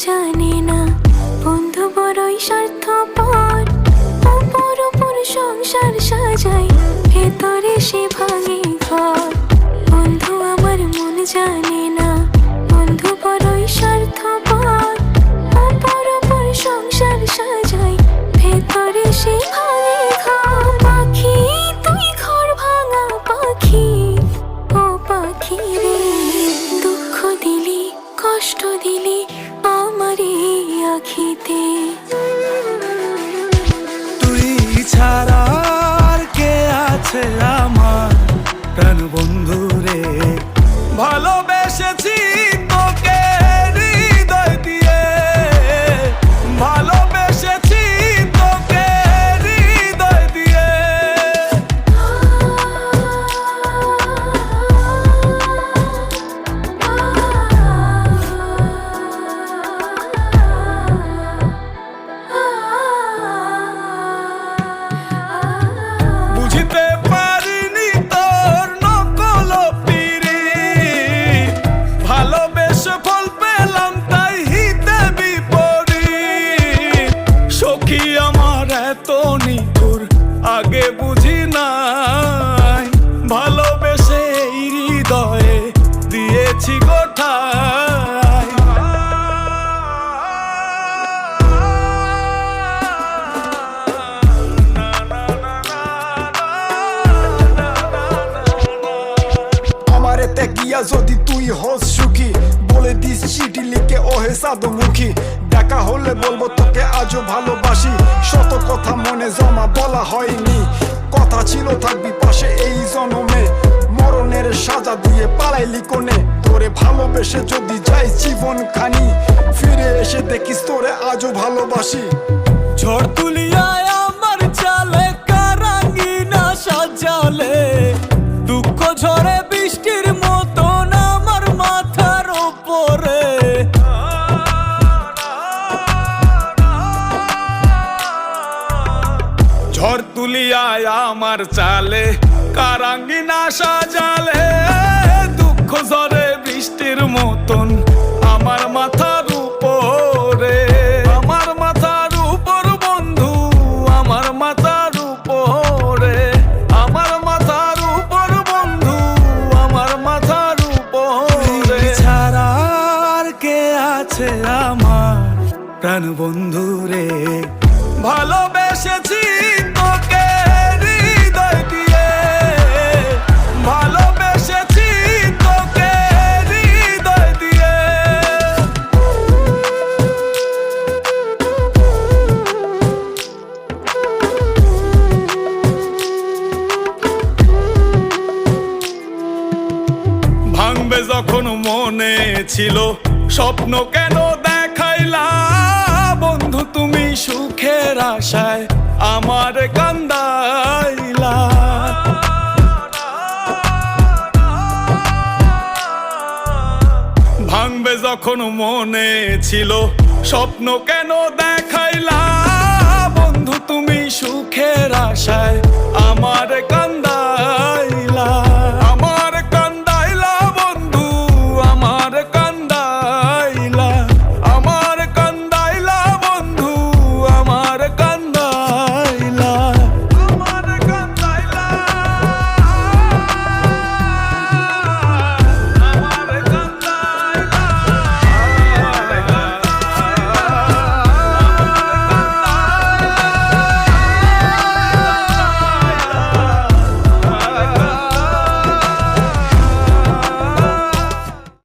জানে না বন্ধু বড়ই স্বার্থপর। উপর উপর সংসার সাজাই, ভেতরে সে ভাঙে ঘর। বন্ধু আমার মন জানে না বন্ধু বড়ই স্বার্থপর। উপর উপর সংসার সাজাই, ভেতরে সে ভাঙে ঘর। পাখি তুই ঘর ভাঙা পাখি, ও পাখি রে, দুঃখ দিলি কষ্ট দিলি আমার এই আখিতে। তুই ছাড়া আর কে আছে আমার প্রাণ বন্ধু রে। ভালোবেসেছি তোকে হৃদয় দিয়ে, ভালোবেসেছি তোকে হৃদয় দিয়ে। বুঝিতে পারিনি তোর নকল পিরিত, ভালোবেসে ফল পেলাম তাই হিতে বিপরীত। সখী আমার এত নিঠুর আগে বুঝি নাই, ভালোবেসে এই হৃদয়ে দিয়েছি গোঠায়। আমার এতে গিয়া যদি তুই হস সুখী, বলে দিস চিঠি লিখে ওহে সাদমুখী। দেখা হলে বলবো তোকে আজও ভালোবাসি, শত কথা মনে জমা বলা হয়নি। কথা ছিল থাকবি পাশে এই জনমে, মরণের সাজা দিয়ে পালাইলি কোনে। তোরে ভালোবেসে যদি যাই জীবন খানি, ফিরে এসে দেখিস তোরে আজও ভালোবাসি। ঝড় তুলিয়ায় আমার চালে কারাঙ্গিনা সাজালে, দুঃখ ঝরে বৃষ্টির মতন আমার মাথার ওপরে। ঝড় তুলিয়ায় আমার চালে কারাঙ্গিনা সাজালে, দুঃখ ঝরে বৃষ্টির মতন আমার মাথার উপরে। আমার মাথার উপর বন্ধু, আমার মাথার উপরে। আমার মাথার উপর বন্ধু, আমার মাথার উপরে। ছাড়া আর কে আছে আমার প্রাণ বন্ধু রে। ভালোবেসেছি তোকে হৃদয় দিয়ে, ভালোবেসেছি তোকে হৃদয় দিয়ে। ভাঙবে যখন মনে ছিল স্বপ্ন কেন দেখাইলা, বন্ধু তুমি সুখের আশায় আমার কান্দাইলা। ভাঙবে যখন মনে ছিল স্বপ্ন কেন দেখাইলা, বন্ধু তুমি সুখের আশায় আমার কান্দা।